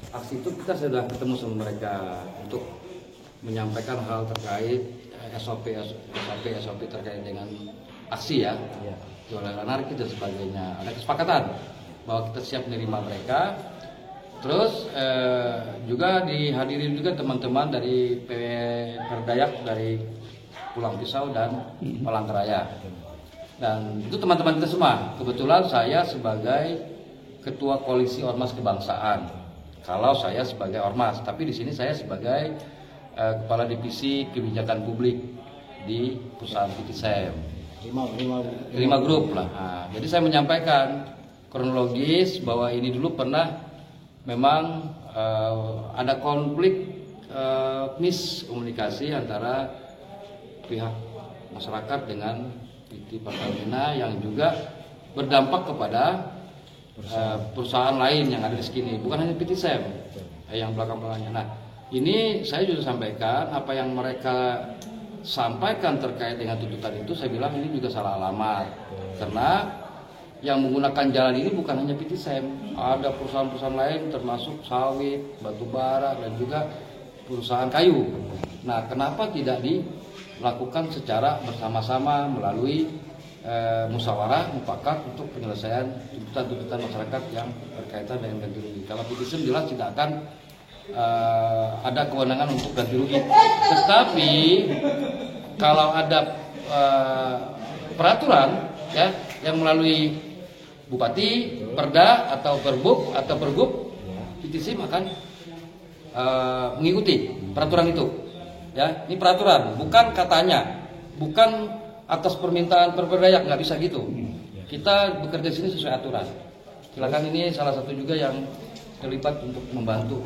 aksi itu kita sudah ketemu sama mereka untuk menyampaikan hal terkait SOP terkait dengan aksi ya, jualan anarkis dan sebagainya. Ada kesepakatan bahwa kita siap menerima mereka. Terus juga dihadiri juga teman-teman dari Perdayak dari Pulang Pisau dan Palangkaraya. Dan itu teman-teman kita semua. Kebetulan saya sebagai Ketua Koalisi Ormas Kebangsaan. Kalau saya sebagai ormas, tapi di sini saya sebagai Kepala Divisi Kebijakan Publik di perusahaan PTSM. 5 grup lah. Nah, jadi saya menyampaikan kronologis bahwa ini dulu pernah memang ada konflik miskomunikasi antara pihak masyarakat dengan PT Pertamina yang juga berdampak kepada perusahaan lain yang ada di sini, bukan hanya PT SEM yang belakang-belakangnya. Nah, ini saya juga sampaikan apa yang mereka sampaikan terkait dengan tuntutan itu. Saya bilang ini juga salah alamat, karena yang menggunakan jalan ini bukan hanya PT SEM, ada perusahaan-perusahaan lain termasuk sawit, batu bara, dan juga perusahaan kayu. Nah, kenapa tidak dilakukan secara bersama-sama melalui musyawarah mufakat untuk penyelesaian tuntutan-tuntutan masyarakat yang berkaitan dengan ganti rugi. Kalau PT SEM jelas tidak akan ada kewenangan untuk ganti rugi. Tetapi kalau ada peraturan ya yang melalui Bupati, Perda atau Perbuk atau Pergub, PT SEM akan mengikuti peraturan itu. Ya, ini peraturan, bukan katanya, bukan atas permintaan Perdayak, nggak bisa gitu. Kita bekerja di sini sesuai aturan. Silakan, ini salah satu juga yang terlibat untuk membantu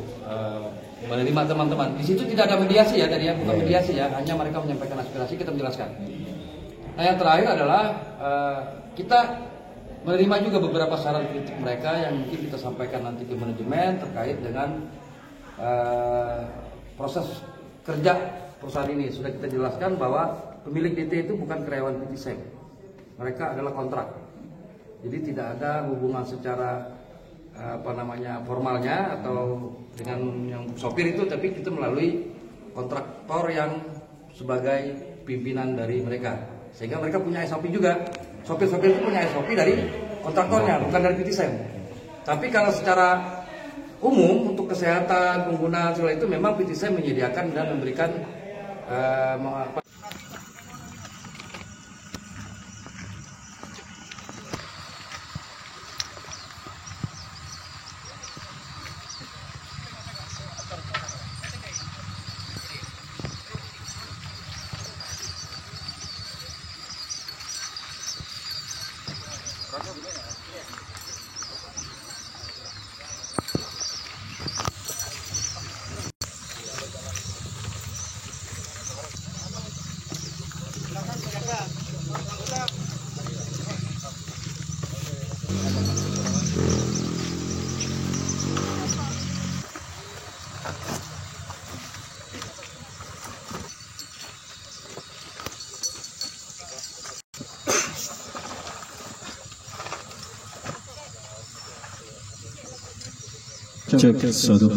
menerima teman-teman. Di situ tidak ada mediasi ya tadi ya, bukan mediasi ya, hanya mereka menyampaikan aspirasi, kita menjelaskan. Nah, yang terakhir adalah kita menerima juga beberapa saran kritik mereka yang mungkin kita sampaikan nanti ke manajemen terkait dengan proses kerja perusahaan ini. Sudah kita jelaskan bahwa pemilik DT itu bukan karyawan PT SEM, mereka adalah kontrak. Jadi tidak ada hubungan secara formalnya atau dengan yang sopir itu, tapi kita melalui kontraktor yang sebagai pimpinan dari mereka, sehingga mereka punya SOP juga. Sopir-sopir itu punya SOP dari kontraktornya, bukan dari PT SEM. Tapi kalau secara umum untuk kesehatan, penggunaan segala itu memang PT SEM menyediakan dan memberikan cek satu.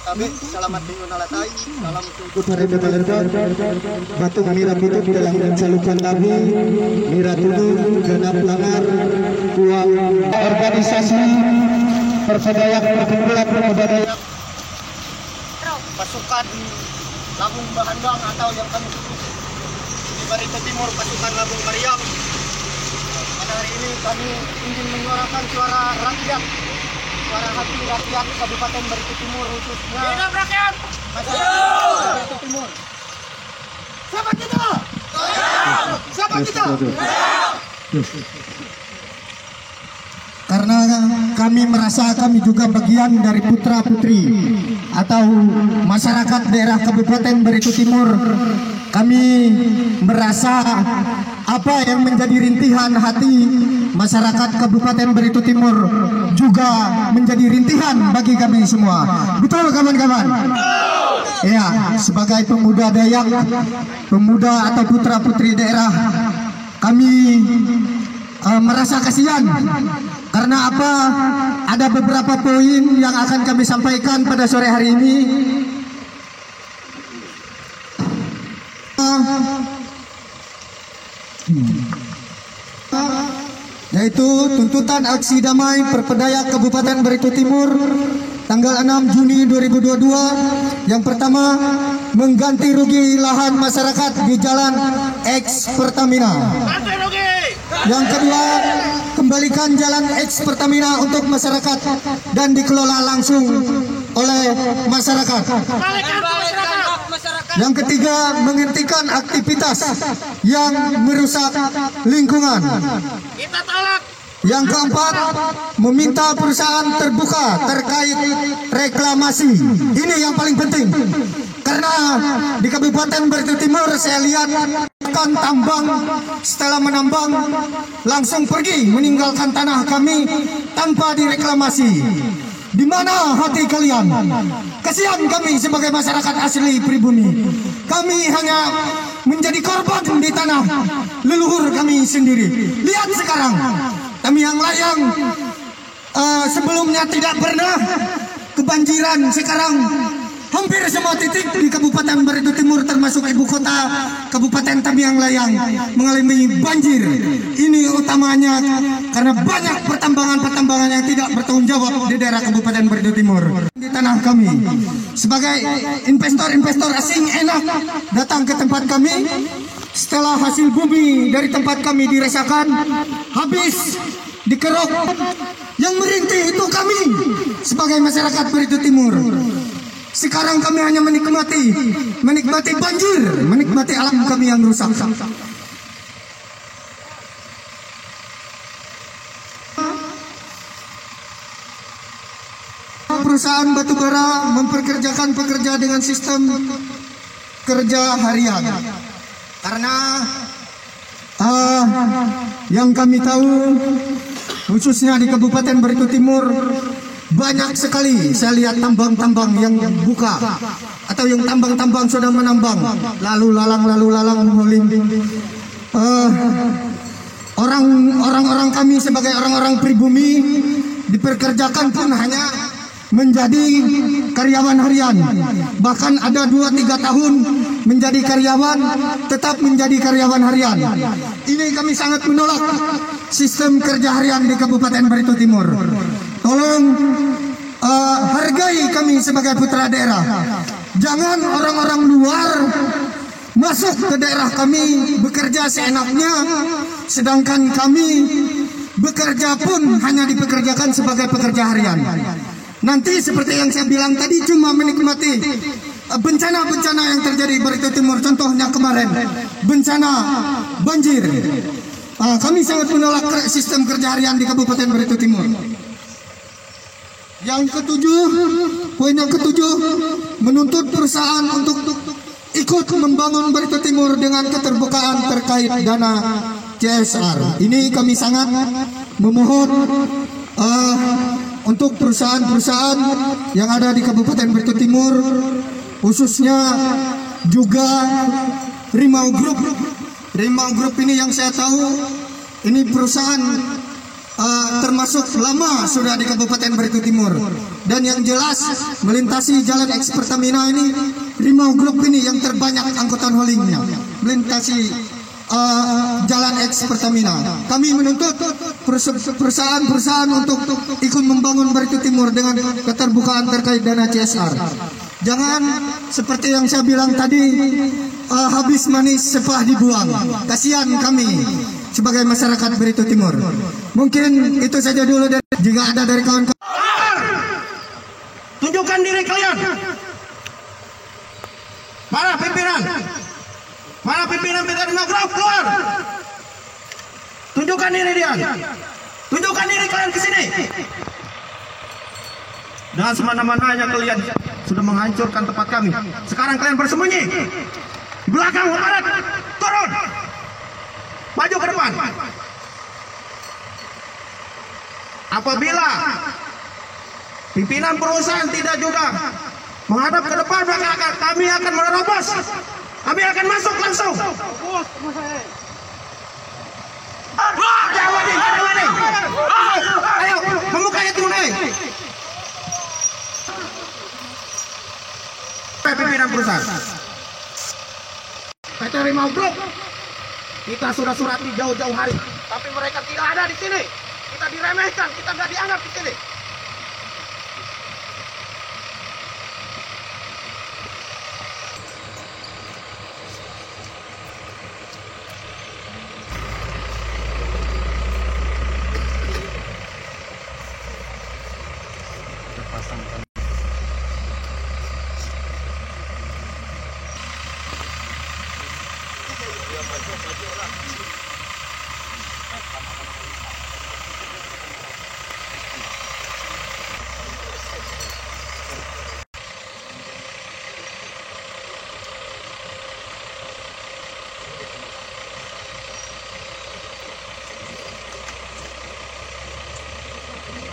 Kami selamat minggu nalatay, salam batu mirat itu di dalam mencalukan kami mirat itu genap langar uang organisasi Perdayak perkumpulan pemuda pasukan Labung Bahandang atau yang kami sebut di Barito Timur, pasukan Labung Mariam. Pada hari ini kami ingin menyuarakan suara rakyat, suara hati rakyat Kabupaten Barito Timur, khususnya hidup rakyat Barito Timur. Siapa kita? Siapa kita? karena kami merasa kami juga bagian dari putra putri atau masyarakat daerah Kabupaten Barito Timur. Kami merasa apa yang menjadi rintihan hati masyarakat Kabupaten Barito Timur juga menjadi rintihan bagi kami semua. Betul kawan-kawan? Ya, sebagai pemuda Dayak, pemuda atau putra putri daerah, kami merasa kasihan karena apa? Ada beberapa poin yang akan kami sampaikan pada sore hari ini, yaitu tuntutan aksi damai Perpedayak Kabupaten Barito Timur tanggal 6 Juni 2022. Yang pertama, mengganti rugi lahan masyarakat di Jalan X Pertamina. Yang kedua, kembalikan Jalan X Pertamina untuk masyarakat dan dikelola langsung oleh masyarakat. Yang ketiga, menghentikan aktivitas yang merusak lingkungan. Kita tolak. Yang keempat, meminta perusahaan terbuka terkait reklamasi. Ini yang paling penting. Karena di Kabupaten Barito Timur saya lihat kan tambang, setelah menambang langsung pergi meninggalkan tanah kami tanpa direklamasi. Di mana hati kalian? Kasihan kami sebagai masyarakat asli pribumi. Kami hanya menjadi korban di tanah leluhur kami sendiri. Lihat sekarang, Tamiang Layang sebelumnya tidak pernah kebanjiran, sekarang hampir semua titik di Kabupaten Barito Timur termasuk ibu kota Kabupaten Tamiang Layang mengalami banjir. Ini utamanya karena banyak pertambangan-pertambangan yang tidak bertanggung jawab di daerah Kabupaten Barito Timur. Di tanah kami, sebagai investor-investor asing enak datang ke tempat kami. Setelah hasil bumi dari tempat kami dirasakan habis, dikeruk, yang merintih itu kami sebagai masyarakat Barito Timur. Sekarang kami hanya menikmati banjir, menikmati alam kami yang rusak. Perusahaan batubara memperkerjakan pekerja dengan sistem kerja harian. Karena yang kami tahu, khususnya di Kabupaten Barito Timur, banyak sekali saya lihat tambang-tambang yang buka atau yang tambang-tambang sudah menambang lalu lalang muling. Orang-orang kami sebagai orang-orang pribumi diperkerjakan pun hanya menjadi karyawan harian, bahkan ada 2-3 tahun menjadi karyawan, tetap menjadi karyawan harian. Ini kami sangat menolak sistem kerja harian di Kabupaten Barito Timur. Tolong hargai kami sebagai putra daerah. Jangan orang-orang luar masuk ke daerah kami bekerja seenaknya, sedangkan kami bekerja pun hanya dipekerjakan sebagai pekerja harian. Nanti seperti yang saya bilang tadi, cuma menikmati bencana-bencana yang terjadi di Barito Timur. Contohnya kemarin bencana banjir. Kami sangat menolak sistem kerja harian di Kabupaten Barito Timur. Yang ketujuh, poin yang ketujuh, menuntut perusahaan untuk ikut membangun Barito Timur dengan keterbukaan terkait dana CSR. Ini kami sangat memohon untuk perusahaan-perusahaan yang ada di Kabupaten Barito Timur, khususnya juga Rimau Group. Rimau Group ini yang saya tahu, ini perusahaan termasuk lama sudah di Kabupaten Barito Timur, dan yang jelas melintasi Jalan X Pertamina ini, Rimau Group ini yang terbanyak angkutan haulingnya melintasi Jalan X Pertamina. Kami menuntut perusahaan-perusahaan untuk ikut membangun Barito Timur dengan keterbukaan terkait dana CSR. Jangan seperti yang saya bilang tadi, habis manis sepah dibuang. Kasihan kami sebagai masyarakat Barito Timur. Mungkin itu saja dulu. Jika ada dari kawan-kawan, Tunjukkan diri kalian. Mana pimpinan? Mana pimpinan Rimau Group? Keluar. Tunjukkan diri dia. Tunjukkan diri kalian ke sini. Dengan semena-menanya kalian sudah menghancurkan tempat kami. Sekarang kalian bersembunyi di belakang barat. Turun. Maju ke depan. Apabila pimpinan perusahaan tidak juga menghadap ke depan, maka kami akan menerobos. Kami akan masuk langsung. Ayo, membukanya tunai. Pimpinan perusahaan PT Rimau Group, kita sudah surati jauh-jauh hari, tapi mereka tidak ada di sini. Kita diremehkan, kita nggak dianggap di sini.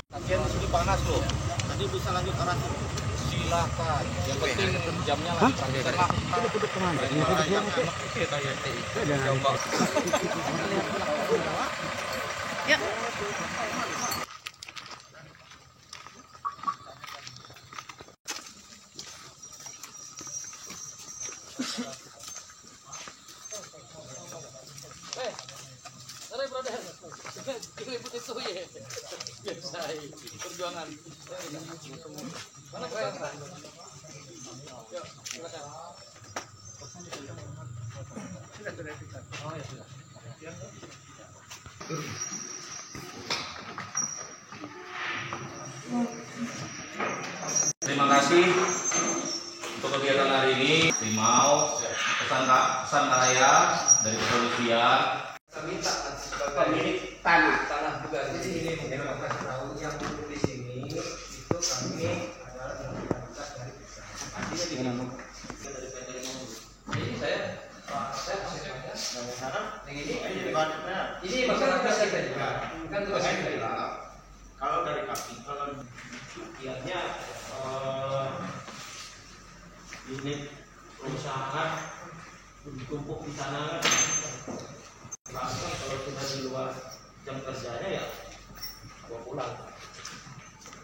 Latihan di sini panas loh. Nanti bisa lanjut arah silakan. Yang penting jamnya lagi terakhir. Duduk kemana? Ya. Perjuangan. Mana silakan. Oh ya sudah. Terima kasih untuk kegiatan hari ini. Rimau, pesan raya dari kepolisian. Kita minta pemilik tanah juga. Jadi ini mungkin kasih tahu yang duduk di sini itu kami adalah yang kita dari perusahaan. Jadi saya masih ini masalah tugas kita juga. Kan tugas kita juga. Kalau dari kami, kalau kiatnya unit perusahaan bertumpuk di sana. Kalau kita di luar jam kerjanya ya bawa pulang,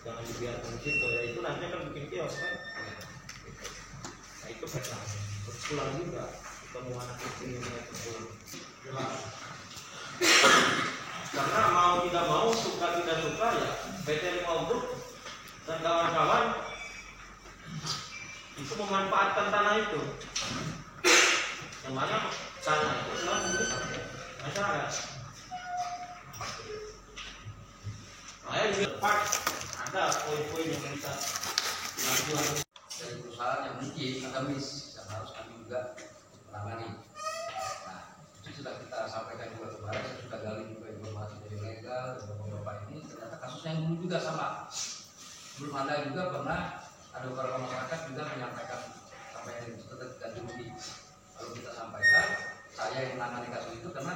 jangan dibiarkan di situ. Ya itu nanti akan bikin kios kan. Nah itu peta pulang juga ketemu anak kecil yang pulang. Karena mau tidak mau, suka tidak suka ya PT Rimau Group dan kawan-kawan itu memanfaatkan tanah itu, yang mana tanah itu adalah milik masyarakat. Saya di depan ada poin-poin yang bisa dilakukan dari perusahaan yang mungkin akan miss yang harus kami juga menangani. Nah, itu sudah kita sampaikan juga kemarin. Saya sudah gali juga informasi dari legal dan beberapa ini ternyata kasusnya yang dulu juga sama. Belum ada juga pernah ada beberapa masyarakat juga menyampaikan sampai yang tetap ganti rugi. Kalau kita sampaikan, saya yang menangani kasus itu karena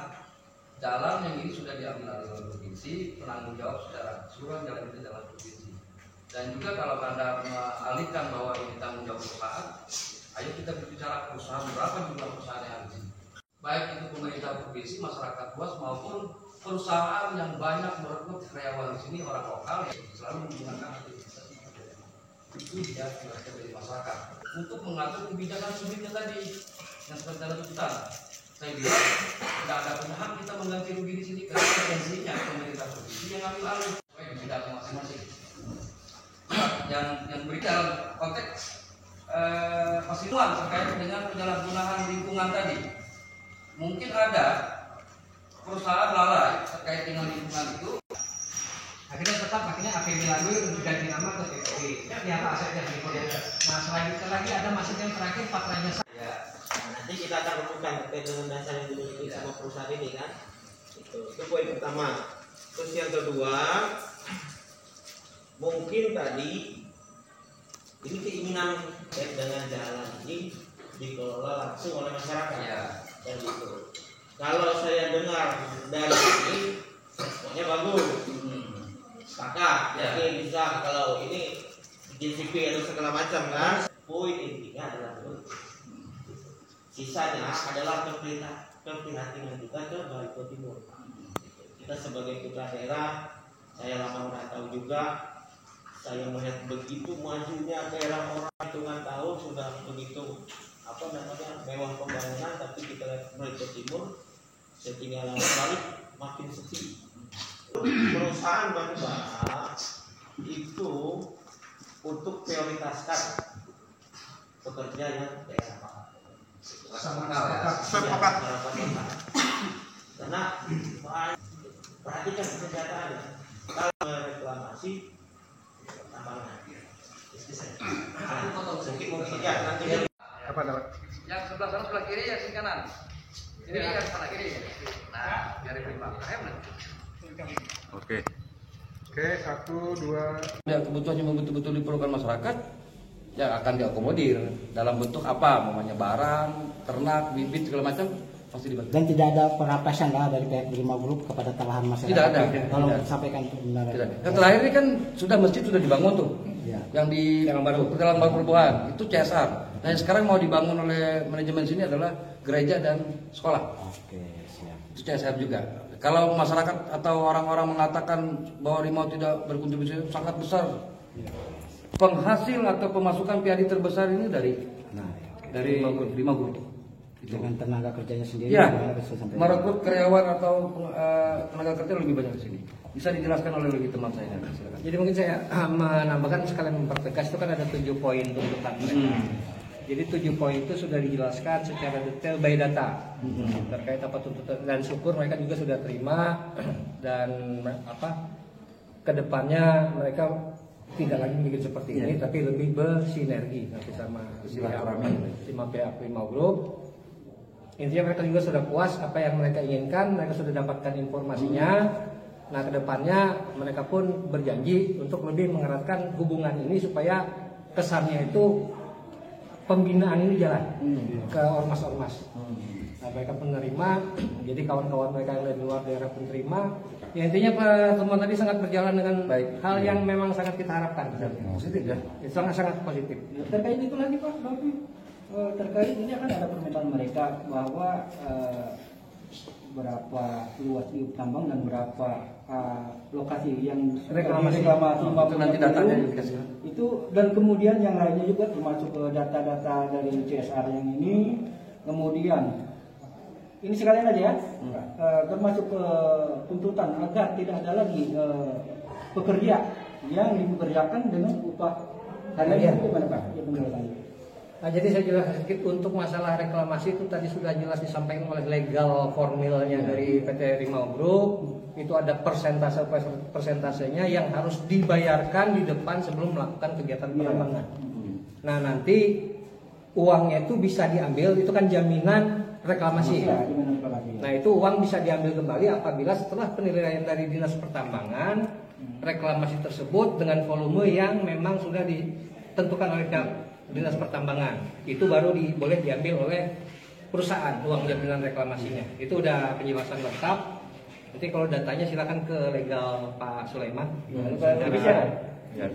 jalan yang ini sudah diambil oleh provinsi, penanggung jawab secara keseluruhan jalan itu jalan provinsi. Dan juga kalau Anda mengalihkan bahwa ini tanggung jawab perusahaan, ayo kita berbicara perusahaan, berapa jumlah perusahaan yang ada di sini. Baik itu pemerintah provinsi, masyarakat luas maupun perusahaan yang banyak merekrut karyawan di sini orang lokal yang selalu menggunakan aktivitas itu tidak dari masyarakat untuk mengatur kebijakan subsidi tadi yang seperti ada tuntutan. Saya bilang tidak ada punya hak kita mengganti rugi di sini karena potensinya pemerintah provinsi yang ambil alih di bidang masing-masing. Yang berbicara konteks fasilitas terkait dengan penyalahgunaan lingkungan tadi. Mungkin ada perusahaan lalai terkait dengan lingkungan itu. Akhirnya APB lagi untuk ganti nama ke PPB. Ternyata asetnya di Korea. Nah selanjutnya lagi ada masuk yang terakhir patranya saya. Nanti kita akan rumuskan terkait dengan dasar yang dimiliki sama perusahaan ini kan. Itu poin pertama. Terus yang kedua, mungkin tadi Ini keinginan terkait dengan jalan ini dikelola langsung oleh masyarakat. Ya. Dan itu. Kalau saya dengar dari ini, semuanya bagus. Sepakat. Ya. Jadi bisa kalau ini GCP atau segala macam kan. Poin intinya adalah itu. Sisanya adalah keprihatinan kita ke Barito Timur. Kita sebagai putra daerah, saya lama merantau juga. Saya melihat begitu majunya daerah orang, hitungan tahun sudah begitu mewah pembangunan, tapi kita lihat Barito Timur setinggalan balik makin sepi. Perusahaan batubara itu untuk prioritaskan pekerja yang daerah Sepakat. Karena perhatikan kenyataannya, kalau reklamasi tambangan mungkin ya nanti Apa dapat? Yang sebelah sana sebelah kiri, yang sebelah kanan. Ini yang sebelah kiri. Nah, dari prima. Oke, 1, 2. Ya, kebutuhan yang betul-betul diperlukan masyarakat ya akan diakomodir dalam bentuk apa, namanya barang, ternak, bibit segala macam pasti dibantu. Dan tidak ada perapasan dari pihak Prima Group kepada lahan masyarakat. Tidak ada. Tolong Tidak. sampaikan kebenaran. Tidak. Yang terakhir ini kan sudah masjid sudah dibangun tuh. Ya. Yang di Jalan Baru Perubahan itu CSR. Nah, yang sekarang mau dibangun oleh manajemen sini adalah gereja dan sekolah. Oke, siap. Itu CSR juga. Kalau masyarakat atau orang-orang mengatakan bahwa Rimau tidak berkontribusi sangat besar, penghasil atau pemasukan PAD terbesar ini dari Rimau Group. Dengan tenaga kerjanya sendiri. Ya, bisa sampai. merekrut karyawan atau tenaga kerja lebih banyak di sini. Bisa dijelaskan oleh lebih teman saya. Silakan. Jadi mungkin saya menambahkan sekalian mempertegas, itu kan ada 7 poin tuntutan mereka. Jadi 7 poin itu sudah dijelaskan secara detail by data terkait apa tuntutan, dan syukur mereka juga sudah terima dan kedepannya mereka tidak lagi bikin seperti ini, tapi lebih bersinergi nanti sama pihak Prima Group. Intinya mereka juga sudah puas apa yang mereka inginkan, mereka sudah dapatkan informasinya. Nah, kedepannya mereka pun berjanji untuk lebih mengeratkan hubungan ini supaya kesannya itu pembinaan ini jalan ke ormas-ormas. Nah, mereka penerima, jadi kawan-kawan mereka yang dari luar daerah pun terima. Ya, intinya pertemuan tadi sangat berjalan dengan baik. Hal yang memang sangat kita harapkan. Positif ya. Sangat positif. Terkait itu lagi Pak, terkait ini akan ada permintaan mereka bahwa berapa luas iup tambang dan berapa lokasi yang reklamasi itu nanti datanya dikasih. Itu, dan kemudian yang lainnya juga termasuk data-data dari CSR yang ini, kemudian ini sekalian aja ya, termasuk tuntutan agar tidak ada lagi pekerja yang dipekerjakan dengan upah harian. Gimana Pak? Ya, penjelasannya. Nah, jadi saya jelaskan sedikit untuk masalah reklamasi itu tadi sudah jelas disampaikan oleh legal formilnya dari PT Rimau Group. Itu ada persentasenya yang harus dibayarkan di depan sebelum melakukan kegiatan penambangan. Nah, nanti uangnya itu bisa diambil, itu kan jaminan reklamasi. Nah, itu uang bisa diambil kembali apabila setelah penilaian dari Dinas Pertambangan, reklamasi tersebut dengan volume yang memang sudah ditentukan oleh Dinas Pertambangan, itu baru boleh diambil oleh perusahaan uang jaminan reklamasinya. Itu udah penjelasan lengkap. Nanti kalau datanya silakan ke legal Pak Sulaiman. Ya,